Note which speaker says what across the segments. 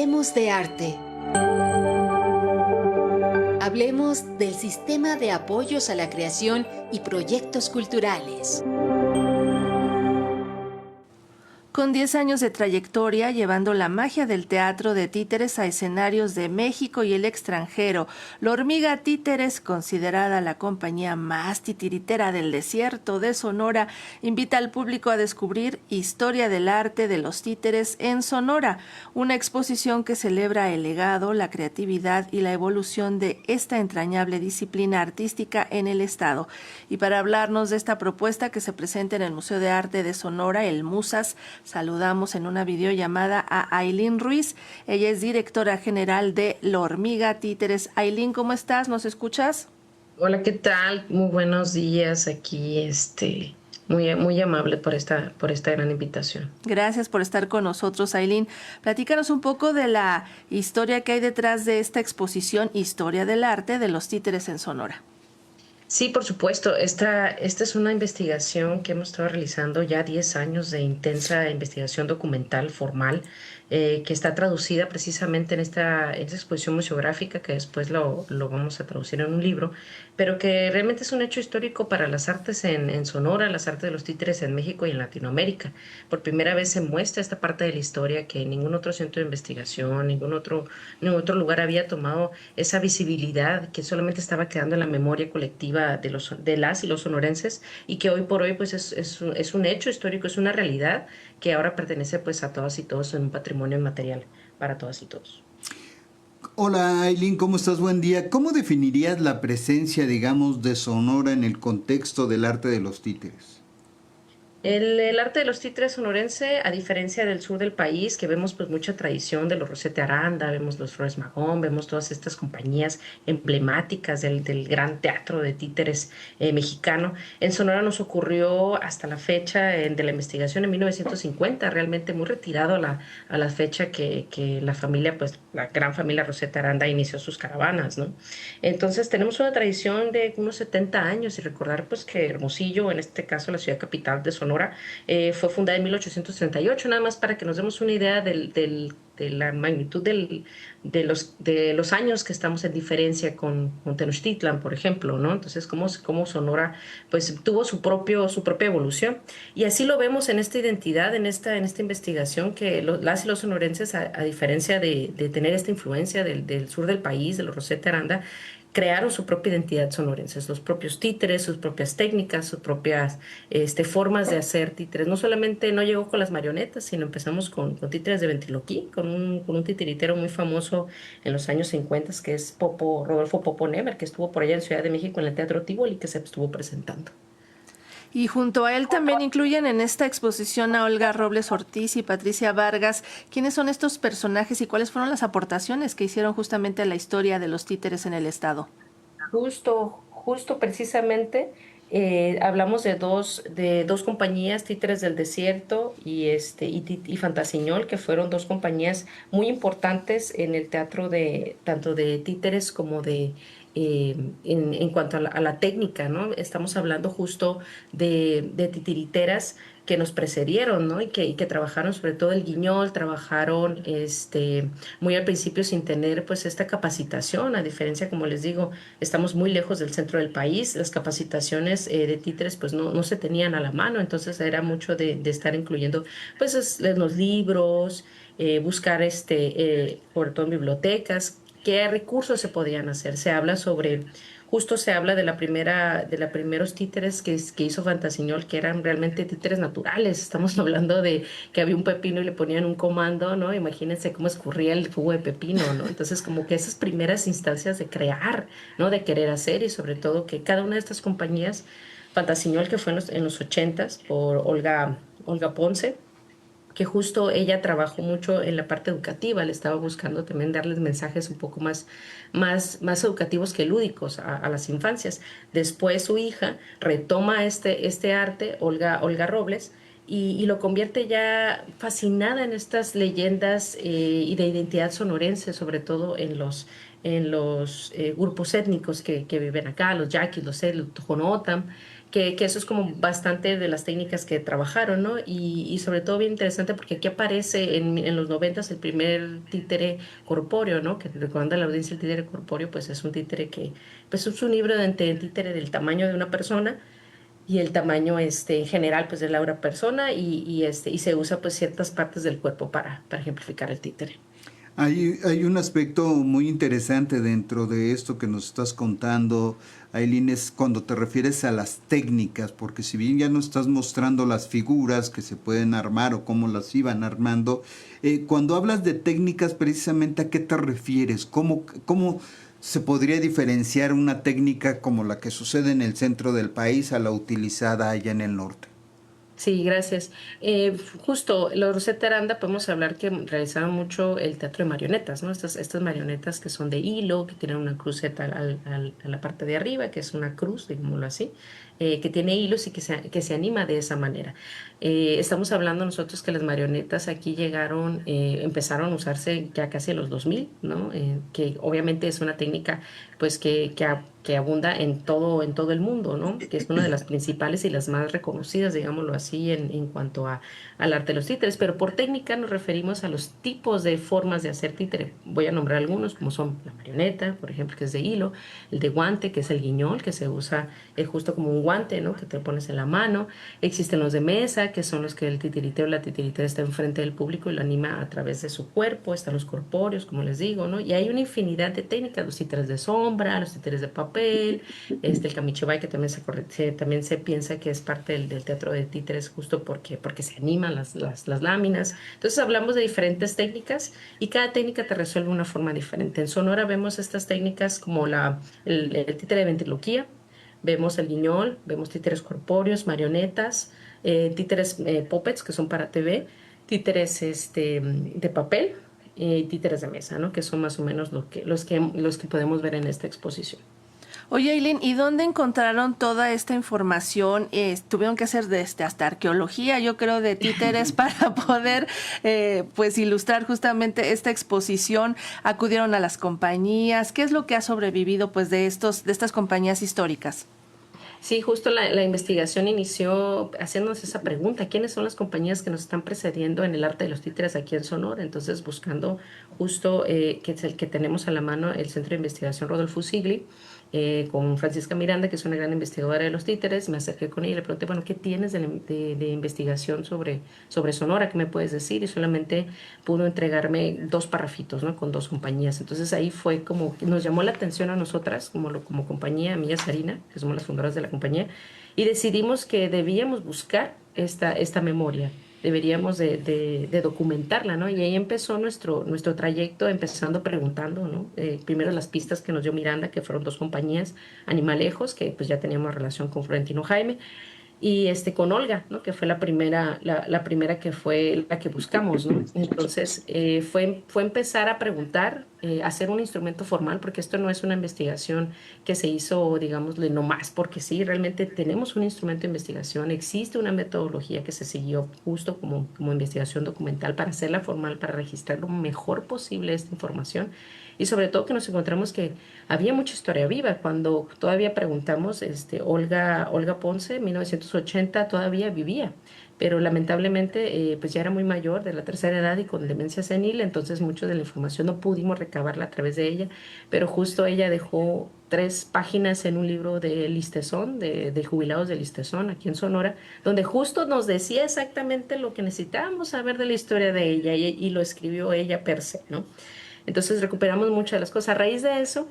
Speaker 1: Hablemos de arte. Hablemos del sistema de apoyos a la creación y proyectos culturales.
Speaker 2: Con 10 años de trayectoria, llevando la magia del teatro de títeres a escenarios de México y el extranjero, La Hormiga Títeres, considerada la compañía más titiritera del desierto de Sonora, invita al público a descubrir Historia del arte de los títeres en Sonora, una exposición que celebra el legado, la creatividad y la evolución de esta entrañable disciplina artística en el estado. Y para hablarnos de esta propuesta que se presenta en el Museo de Arte de Sonora, el MUSAS, saludamos en una videollamada a Ailín Ruiz. Ella es directora general de La Hormiga Títeres. Ailín, ¿cómo estás? ¿Nos escuchas?
Speaker 3: Hola, ¿qué tal? Muy buenos días aquí, muy amable por esta gran invitación.
Speaker 2: Gracias por estar con nosotros, Ailín. Platícanos un poco de la historia que hay detrás de esta exposición Historia del arte de los títeres en Sonora.
Speaker 3: Sí, por supuesto. Esta es una investigación que hemos estado realizando ya 10 años de intensa investigación documental formal, que está traducida precisamente en esta exposición museográfica, que después lo vamos a traducir en un libro, pero que realmente es un hecho histórico para las artes en Sonora, las artes de los títeres en México y en Latinoamérica. Por primera vez se muestra esta parte de la historia que ningún otro centro de investigación, ningún otro lugar había tomado esa visibilidad que solamente estaba quedando en la memoria colectiva de las y los sonorenses, y que hoy por hoy pues es un hecho histórico, es una realidad que ahora pertenece pues a todas y todos en un patrimonio inmaterial para todas y todos.
Speaker 4: Hola Ailín, ¿cómo estás? Buen día. ¿Cómo definirías la presencia, digamos, de Sonora en el contexto del arte de los títeres?
Speaker 3: El arte de los títeres sonorense, a diferencia del sur del país, que vemos pues mucha tradición de los Rosete Aranda, vemos los Flores Magón, vemos todas estas compañías emblemáticas del gran teatro de títeres mexicano. En Sonora nos ocurrió hasta la fecha de la investigación en 1950, realmente muy retirado a la fecha que la familia, pues la gran familia Rosete Aranda inició sus caravanas, ¿no? Entonces tenemos una tradición de unos 70 años y recordar pues que Hermosillo, en este caso la ciudad capital de Sonora, fue fundada en 1838, nada más para que nos demos una idea de la magnitud de los años que estamos en diferencia con Tenochtitlan, por ejemplo, ¿no? Entonces, cómo Sonora pues tuvo su propia evolución. Y así lo vemos en esta identidad, en esta investigación, que las y los sonorenses, a diferencia de tener esta influencia del sur del país, de los Rosete Aranda, crearon su propia identidad sonorense, los propios títeres, sus propias técnicas, sus propias formas de hacer títeres. No solamente no llegó con las marionetas, sino empezamos con títeres de ventriloquí, con un titiritero muy famoso en los años 50, que es Rodolfo Popo Nemer, que estuvo por allá en Ciudad de México en el Teatro Tívoli, que se estuvo presentando.
Speaker 2: Y junto a él también incluyen en esta exposición a Olga Robles Ortiz y Patricia Vargas. ¿Quiénes son estos personajes y cuáles fueron las aportaciones que hicieron justamente a la historia de los títeres en el estado?
Speaker 3: Justo precisamente hablamos de dos compañías, Títeres del Desierto y Fantasiñol, que fueron dos compañías muy importantes en el teatro tanto de títeres como en cuanto a la técnica, ¿no? Estamos hablando justo de titiriteras que nos precedieron, ¿no? Y que trabajaron sobre todo el guiñol, trabajaron muy al principio sin tener pues esta capacitación, a diferencia, como les digo, estamos muy lejos del centro del país, las capacitaciones de títeres pues no se tenían a la mano, entonces era mucho de estar incluyendo pues los libros, buscar sobre todo en bibliotecas, qué recursos se podían hacer. Justo se habla de la primeros títeres que hizo Fantasiñol, que eran realmente títeres naturales. Estamos hablando de que había un pepino y le ponían un comando, ¿no? Imagínense cómo escurría el jugo de pepino, ¿no? Entonces, como que esas primeras instancias de crear, ¿no? De querer hacer, y sobre todo que cada una de estas compañías, Fantasiñol, que fue en los 80s por Olga Ponce, que justo ella trabajó mucho en la parte educativa, le estaba buscando también darles mensajes un poco más educativos que lúdicos a las infancias. Después su hija retoma este arte, Olga Robles, y lo convierte ya fascinada en estas leyendas y de identidad sonorense, sobre todo en los grupos étnicos que viven acá, los yaquis, los Zel, los Tohono O'odham, que eso es como bastante de las técnicas que trabajaron, ¿no? Y sobre todo bien interesante porque aquí aparece en los 90 el primer títere corpóreo, ¿no? Que recordando a la audiencia el títere corpóreo, pues es un títere que, pues es un híbrido entre títere del tamaño de una persona y el tamaño en general pues de la otra persona y se usa pues ciertas partes del cuerpo para ejemplificar el títere.
Speaker 4: Hay un aspecto muy interesante dentro de esto que nos estás contando, Ailín, es cuando te refieres a las técnicas, porque si bien ya nos estás mostrando las figuras que se pueden armar o cómo las iban armando, cuando hablas de técnicas, precisamente ¿a qué te refieres? ¿Cómo se podría diferenciar una técnica como la que sucede en el centro del país a la utilizada allá en el norte?
Speaker 3: Sí, gracias. Justo, los Rosetta Aranda podemos hablar que realizaron mucho el teatro de marionetas, ¿no? Estas marionetas que son de hilo, que tienen una cruceta a la parte de arriba, que es una cruz, digámoslo así, que tiene hilos y que se anima de esa manera. Estamos hablando nosotros que las marionetas aquí llegaron, empezaron a usarse ya casi en los 2000, ¿no? Que obviamente es una técnica pues que abunda en todo el mundo, ¿no? Que es una de las principales y las más reconocidas, digámoslo así, en cuanto al arte de los títeres. Pero por técnica nos referimos a los tipos de formas de hacer títere. Voy a nombrar algunos, como son la marioneta, por ejemplo, que es de hilo, el de guante, que es el guiñol, que se usa justo como un guante, ¿no? Que te pones en la mano. Existen los de mesa, que son los que el titiritero o la titiritera está enfrente del público y lo anima a través de su cuerpo. Están los corpóreos, como les digo, ¿no? Y hay una infinidad de técnicas, los títeres de sombra, los títeres de papel, el kamichibay, que también también se piensa que es parte del teatro de títeres justo porque se animan las láminas. Entonces hablamos de diferentes técnicas y cada técnica te resuelve una forma diferente. En Sonora vemos estas técnicas como el títere de ventriloquía, vemos el guiñol, vemos títeres corpóreos, marionetas, títeres puppets que son para TV, títeres de papel y títeres de mesa, ¿no? Que son más o menos los que podemos ver en esta exposición.
Speaker 2: Oye, Ailín, ¿y dónde encontraron toda esta información? Tuvieron que hacer hasta arqueología, yo creo, de títeres para poder pues ilustrar justamente esta exposición. Acudieron a las compañías. ¿Qué es lo que ha sobrevivido pues de estas compañías históricas?
Speaker 3: Sí, justo la investigación inició haciéndonos esa pregunta: ¿quiénes son las compañías que nos están precediendo en el arte de los títeres aquí en Sonora? Entonces, buscando justo, que es el que tenemos a la mano, el Centro de Investigación Rodolfo Sigli, con Francisca Miranda, que es una gran investigadora de los títeres. Me acerqué con ella y le pregunté, bueno, ¿qué tienes de investigación sobre Sonora? ¿Qué me puedes decir? Y solamente pudo entregarme 2 parrafitos, ¿no? Con 2 compañías. Entonces ahí fue como que nos llamó la atención a nosotras como compañía, a mí y a Sarina, que somos las fundadoras de la compañía, y decidimos que debíamos buscar esta memoria. Deberíamos de documentarla, ¿no? Y ahí empezó nuestro trayecto, empezando preguntando, ¿no? Primero las pistas que nos dio Miranda, que fueron 2 compañías, Animalejos, que pues ya teníamos relación con Florentino Jaime, y con Olga, ¿no? Que fue la primera que fue la que buscamos, ¿no? Entonces fue empezar a preguntar, hacer un instrumento formal, porque esto no es una investigación que se hizo, digámosle, nomás porque sí. Realmente tenemos un instrumento de investigación, existe una metodología que se siguió justo como investigación documental para hacerla formal, para registrar lo mejor posible esta información. Y sobre todo que nos encontramos que había mucha historia viva. Cuando todavía preguntamos, Olga Ponce, 1980, todavía vivía, pero lamentablemente pues ya era muy mayor, de la tercera edad y con demencia senil. Entonces mucho de la información no pudimos recabarla a través de ella, pero justo ella dejó 3 páginas en un libro de Listezón, de jubilados de Listezón, aquí en Sonora, donde justo nos decía exactamente lo que necesitábamos saber de la historia de ella, y lo escribió ella per se, ¿no? Entonces recuperamos muchas de las cosas. A raíz de eso,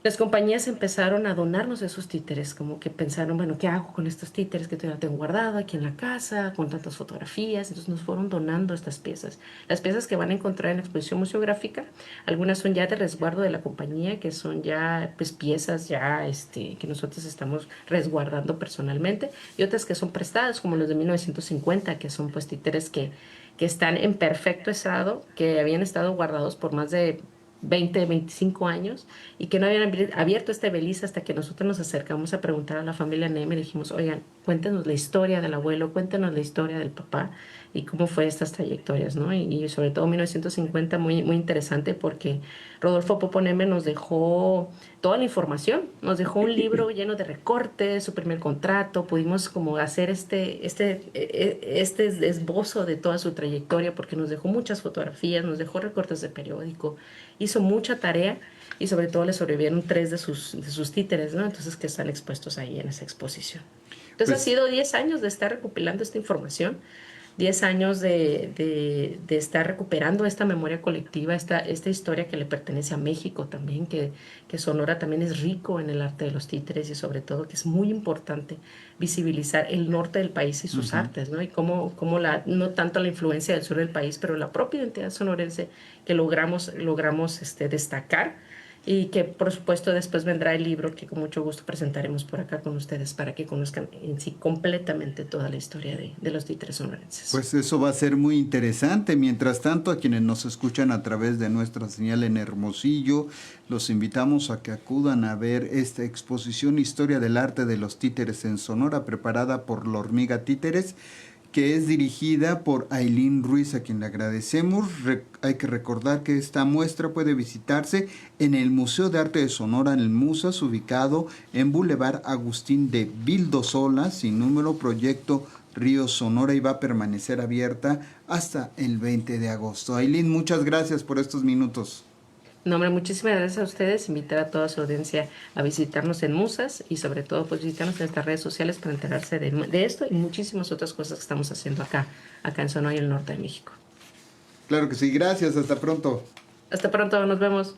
Speaker 3: las compañías empezaron a donarnos esos títeres, como que pensaron, bueno, ¿qué hago con estos títeres que todavía tengo guardado aquí en la casa, con tantas fotografías? Entonces nos fueron donando estas piezas. Las piezas que van a encontrar en la exposición museográfica, algunas son ya de resguardo de la compañía, que son ya pues piezas ya que nosotros estamos resguardando personalmente, y otras que son prestadas, como los de 1950, que son pues títeres que están en perfecto estado, que habían estado guardados por más de 25 años y que no habían abierto este beliz hasta que nosotros nos acercamos a preguntar a la familia Neme y dijimos, oigan, cuéntenos la historia del abuelo, cuéntenos la historia del papá. y cómo fue estas trayectorias, ¿no? Y sobre todo 1950 muy, muy interesante porque Rodolfo Popo Neme nos dejó toda la información, nos dejó un libro lleno de recortes, su primer contrato, pudimos como hacer este esbozo de toda su trayectoria porque nos dejó muchas fotografías, nos dejó recortes de periódico, hizo mucha tarea y sobre todo le sobrevivieron 3 de sus títeres, ¿no? Entonces que están expuestos ahí en esa exposición. Entonces
Speaker 4: Pues,
Speaker 3: ha sido 10 años de estar recopilando esta información, 10 años de estar recuperando esta memoria colectiva, esta historia que le pertenece a México también, que Sonora también es rico en el arte de los títeres y sobre todo que es muy importante visibilizar el norte del país y sus artes, ¿no? Y cómo no tanto la influencia del sur del país, pero la propia identidad sonorense que logramos destacar y que por supuesto después vendrá el libro que con mucho gusto presentaremos por acá con ustedes para que conozcan en sí completamente toda la historia de los títeres sonorenses.
Speaker 4: pues eso va a ser muy interesante. Mientras tanto, a quienes nos escuchan a través de nuestra señal en Hermosillo, los invitamos a que acudan a ver esta exposición Historia del Arte de los Títeres en Sonora, preparada por La Hormiga Títeres, que es dirigida por Ailín Ruiz, a quien le agradecemos. Hay que recordar que esta muestra puede visitarse en el Museo de Arte de Sonora, en el Musas, ubicado en Boulevard Agustín de Vildosola, sin número, Proyecto Río Sonora, y va a permanecer abierta hasta el 20 de agosto. Ailín, muchas gracias por estos minutos.
Speaker 3: No, hombre, muchísimas gracias a ustedes. Invitar a toda su audiencia a visitarnos en Musas y sobre todo pues visitarnos en nuestras redes sociales para enterarse de esto y muchísimas otras cosas que estamos haciendo acá en Sonora y el norte de México.
Speaker 4: Claro que sí, gracias, hasta pronto.
Speaker 3: Hasta pronto, nos vemos.